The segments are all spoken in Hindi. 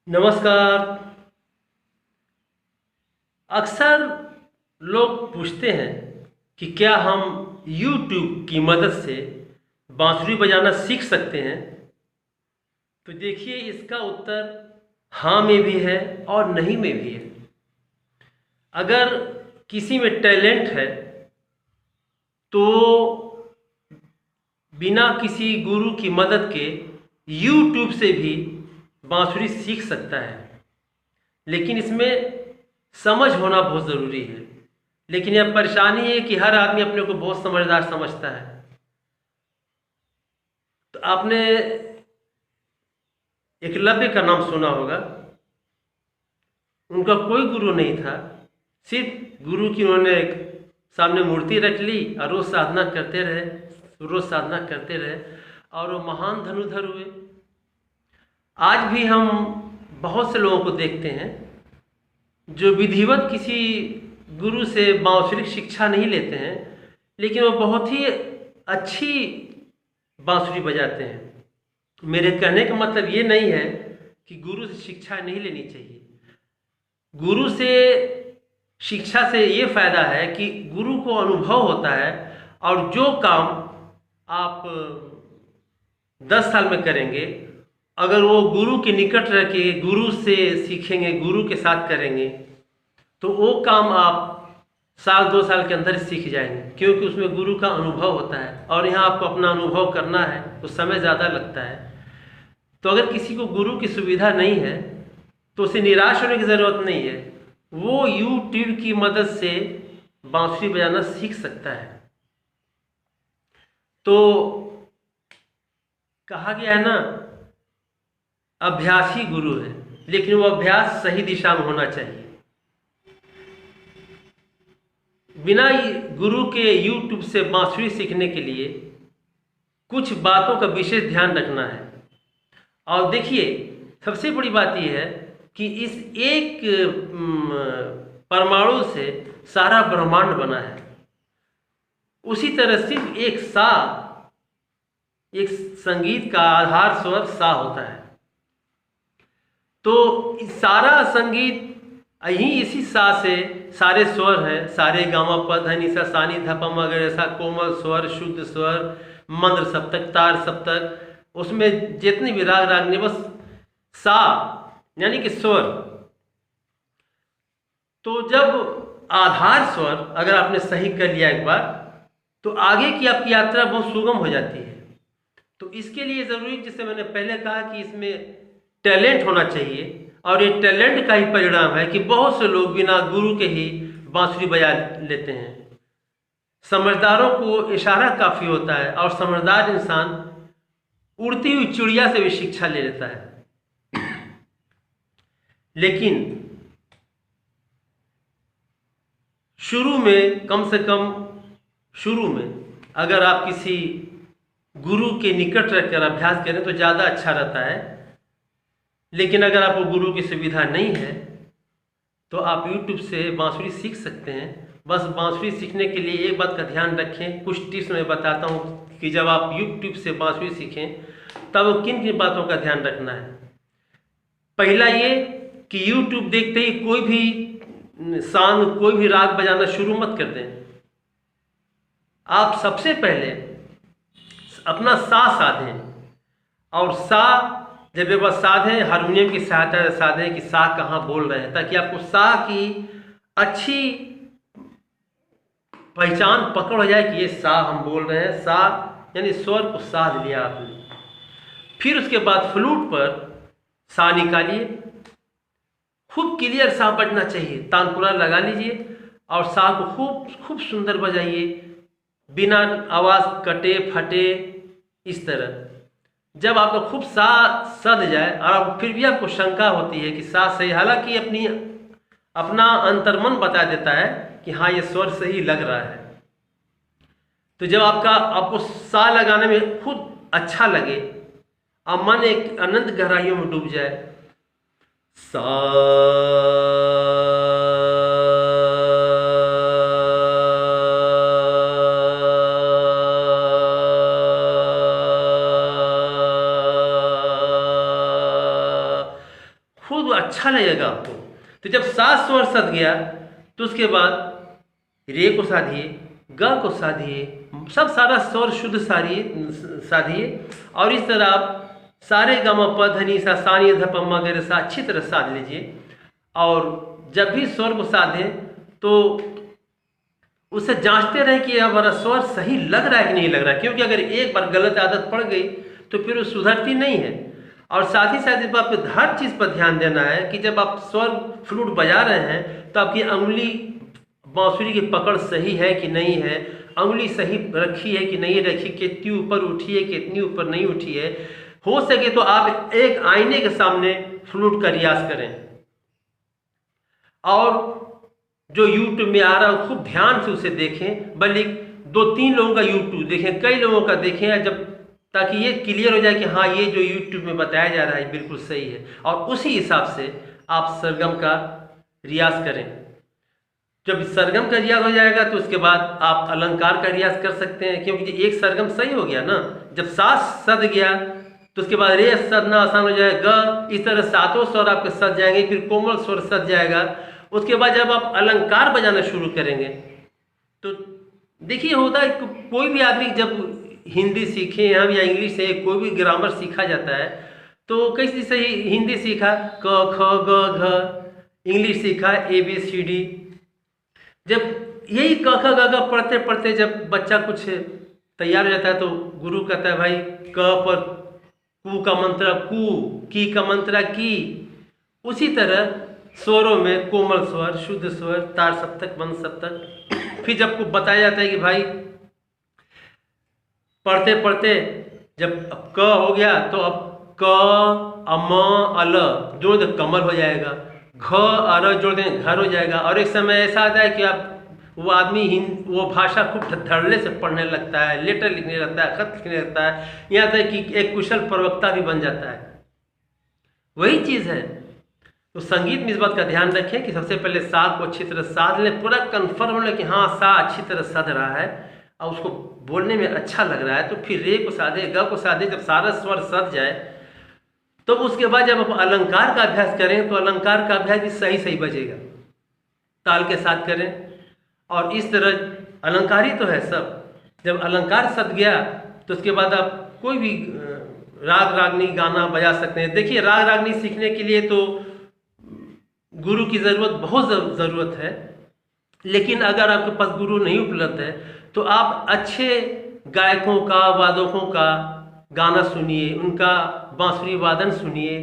नमस्कार। अक्सर लोग पूछते हैं कि क्या हम YouTube की मदद से बांसुरी बजाना सीख सकते हैं। तो देखिए, इसका उत्तर हाँ में भी है और नहीं में भी है। अगर किसी में टैलेंट है तो बिना किसी गुरु की मदद के YouTube से भी बांसुरी सीख सकता है, लेकिन इसमें समझ होना बहुत ज़रूरी है। लेकिन यह परेशानी है कि हर आदमी अपने को बहुत समझदार समझता है। तो आपने एकलव्य का नाम सुना होगा। उनका कोई गुरु नहीं था, सिर्फ गुरु की उन्होंने एक सामने मूर्ति रख ली और रोज़ साधना करते रहे, रोज़ साधना करते रहे और वो महान धनुधर हुए। आज भी हम बहुत से लोगों को देखते हैं जो विधिवत किसी गुरु से बांसुरी शिक्षा नहीं लेते हैं, लेकिन वो बहुत ही अच्छी बांसुरी बजाते हैं। मेरे कहने का मतलब ये नहीं है कि गुरु से शिक्षा नहीं लेनी चाहिए। गुरु से शिक्षा से ये फ़ायदा है कि गुरु को अनुभव होता है और जो काम आप 10 साल में करेंगे, अगर वो गुरु के निकट रह के गुरु से सीखेंगे, गुरु के साथ करेंगे, तो वो काम आप साल 2 साल के अंदर सीख जाएंगे, क्योंकि उसमें गुरु का अनुभव होता है। और यहाँ आपको अपना अनुभव करना है तो समय ज़्यादा लगता है। तो अगर किसी को गुरु की सुविधा नहीं है तो उसे निराश होने की ज़रूरत नहीं है। वो यूट्यूब की मदद से बांसुरी बजाना सीख सकता है। तो कहा गया है ना, अभ्यास ही गुरु है, लेकिन वो अभ्यास सही दिशा में होना चाहिए। बिना गुरु के यूट्यूब से बांसुरी सीखने के लिए कुछ बातों का विशेष ध्यान रखना है। और देखिए, सबसे बड़ी बात यह है कि इस एक परमाणु से सारा ब्रह्मांड बना है। उसी तरह सिर्फ एक संगीत का आधार स्वर सा होता है। तो सारा संगीत यही इसी सा से सारे स्वर हैं, सारे गामा पद है, निसा सानी धपम वगैरह, ऐसा कोमल स्वर, शुद्ध स्वर, मंद्र सप्तक, तार सप्तक, उसमें जितनी भी राग ने बस सा यानी कि स्वर। तो जब आधार स्वर अगर आपने सही कर लिया एक बार, तो आगे की आपकी यात्रा बहुत सुगम हो जाती है। तो इसके लिए ज़रूरी, जिससे मैंने पहले कहा कि इसमें टैलेंट होना चाहिए, और ये टैलेंट का ही परिणाम है कि बहुत से लोग बिना गुरु के ही बांसुरी बजा लेते हैं। समझदारों को इशारा काफ़ी होता है, और समझदार इंसान उड़ती हुई चिड़िया से भी शिक्षा ले लेता है। लेकिन शुरू में, कम से कम शुरू में, अगर आप किसी गुरु के निकट रहकर अभ्यास करें तो ज़्यादा अच्छा रहता है। लेकिन अगर आपको गुरु की सुविधा नहीं है तो आप YouTube से बांसुरी सीख सकते हैं। बस बांसुरी सीखने के लिए एक बात का ध्यान रखें, कुछ टिप्स मैं बताता हूँ कि जब आप YouTube से बांसुरी सीखें तब किन किन बातों का ध्यान रखना है। पहला ये कि YouTube देखते ही कोई भी सांग, कोई भी राग बजाना शुरू मत कर दें। आप सबसे पहले अपना सा साधें, और सा जब ये बात साधें, हारमोनियम की सहायता से साधें कि सा कहाँ बोल रहे हैं, ताकि आपको सा की अच्छी पहचान पकड़ हो जाए कि ये सा हम बोल रहे हैं। सा यानी स्वर को साध लिया आपने। फिर उसके बाद फ्लूट पर सा निकालिए, खूब क्लियर सा बजना चाहिए, तानपुरा लगा लीजिए और सा को खूब खूब सुंदर बजाइए, बिना आवाज़ कटे फटे, इस तरह। जब आपको खूब सा सध जाए और आप फिर भी आपको शंका होती है कि सा सही, हालांकि अपना अंतर्मन बता देता है कि हाँ ये स्वर सही लग रहा है। तो जब आपको सा लगाने में खुद अच्छा लगे और मन एक अनंत गहराइयों में डूब जाए, सा खूब अच्छा लगेगा आपको। तो जब सा स्वर सद गया तो उसके बाद रे को साधिए, ग को साधिए, सब सारा स्वर शुद्ध साधिए और इस तरह आप सारे ग म प ध नि सा नि ध प म ग रे सा अच्छी तरह साध लीजिए। और जब भी स्वर को साधें तो उसे जांचते रहें कि हमारा स्वर सही लग रहा है कि नहीं लग रहा है, क्योंकि अगर एक बार गलत आदत पड़ गई तो फिर वो सुधरती नहीं है। और साथ ही साथ इस बात पर हर चीज़ पर ध्यान देना है कि जब आप स्वर फ्लूट बजा रहे हैं तो आपकी अंगुली बांसुरी की पकड़ सही है कि नहीं है, अंगुली सही रखी है कि नहीं रखी, कितनी ऊपर उठी है कितनी ऊपर नहीं उठी है। हो सके तो आप एक आईने के सामने फ्लूट का रियाज करें और जो यूट्यूब में आ रहा है खूब ध्यान से उसे देखें, बल्कि 2-3 लोगों का यूट्यूब देखें, कई लोगों का देखें, जब ताकि ये क्लियर हो जाए कि हाँ ये जो यूट्यूब में बताया जा रहा है बिल्कुल सही है। और उसी हिसाब से आप सरगम का रियाज करें। जब सरगम का रियाज हो जाएगा तो उसके बाद आप अलंकार का रियाज कर सकते हैं, क्योंकि एक सरगम सही हो गया ना, जब सास सद गया तो उसके बाद रे सदना आसान हो जाएगा, ग, इस तरह सातों स्वर आपके सद जाएंगे, फिर कोमल स्वर सद जाएगा। उसके बाद जब आप अलंकार बजाना शुरू करेंगे तो देखिए होता है कोई भी आदमी जब हिंदी सीखे हम या इंग्लिश से कोई भी ग्रामर सीखा जाता है तो कैसे से हिंदी सीखा क ख ग घ, इंग्लिश सीखा ABCD। जब यही क ख ग घ पढ़ते पढ़ते जब बच्चा कुछ तैयार हो जाता है तो गुरु कहता है भाई क पर कु का मंत्र कु, की का मंत्र की। उसी तरह स्वरों में कोमल स्वर, शुद्ध स्वर, तार सप्तक, बंद सप्तक। फिर जब को बताया जाता है कि भाई पढ़ते पढ़ते जब अब क हो गया तो अब क अम अल जोड़ दे कमल हो जाएगा, घ अर जोड़ दें घर हो जाएगा। और एक समय ऐसा आता है कि आप वो आदमी वो भाषा खूब धड़ल्ले से पढ़ने लगता है, लेटर लिखने लगता है, खत लिखने लगता है, यहाँ तक कि एक कुशल प्रवक्ता भी बन जाता है। वही चीज़ है। तो संगीत में इस बात का ध्यान रखें कि सबसे पहले सा को अच्छी तरह साध लें, पूरा कन्फर्म लें कि हाँ सा अच्छी तरह सध रहा है और उसको बोलने में अच्छा लग रहा है। तो फिर रे को साधे, ग को साधे, जब सारा स्वर सध जाए तो उसके बाद जब आप अलंकार का अभ्यास करें तो अलंकार का अभ्यास भी सही सही बजेगा, ताल के साथ करें। और इस तरह अलंकार ही तो है सब। जब अलंकार सध गया तो उसके बाद आप कोई भी राग रागनी गाना बजा सकते हैं। देखिए राग रागनी सीखने के लिए तो गुरु की बहुत ज़रूरत है, लेकिन अगर आपके पास गुरु नहीं उपलब्ध है तो आप अच्छे गायकों का, वादकों का गाना सुनिए, उनका बांसुरी वादन सुनिए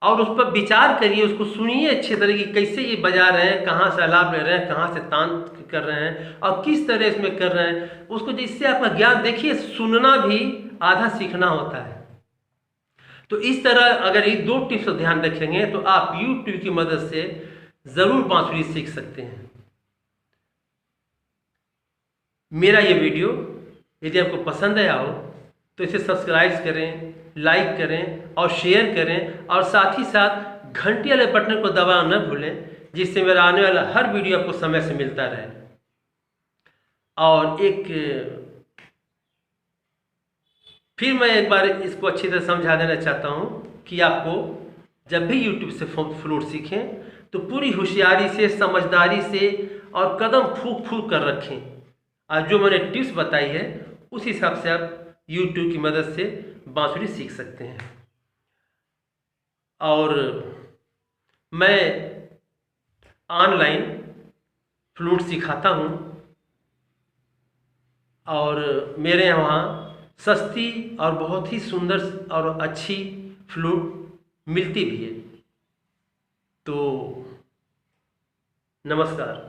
और उस पर विचार करिए, उसको सुनिए अच्छे तरह की, कैसे ये बजा रहे हैं, कहाँ से आलाप ले रहे हैं, कहाँ से तान कर रहे हैं और किस तरह इसमें कर रहे हैं, उसको जिससे आपका ज्ञान। देखिए सुनना भी आधा सीखना होता है। तो इस तरह अगर ये 2 टिप्स को ध्यान रखेंगे तो आप YouTube की मदद से ज़रूर बांसुरी सीख सकते हैं। मेरा ये वीडियो यदि आपको पसंद आया हो तो इसे सब्सक्राइब करें, लाइक करें और शेयर करें और साथ ही साथ घंटी वाले बटन को दबाना न भूलें, जिससे मेरा आने वाला हर वीडियो आपको समय से मिलता रहे। और फिर मैं एक बार इसको अच्छी तरह समझा देना चाहता हूँ कि आपको जब भी YouTube से फ्लूट सीखें तो पूरी होशियारी से, समझदारी से और कदम फूंक फूंक कर रखें। आज जो मैंने टिप्स बताई है उस हिसाब से आप YouTube की मदद से बांसुरी सीख सकते हैं। और मैं ऑनलाइन फ्लूट सिखाता हूँ और मेरे यहाँ सस्ती और बहुत ही सुंदर और अच्छी फ्लूट मिलती भी है। तो नमस्कार।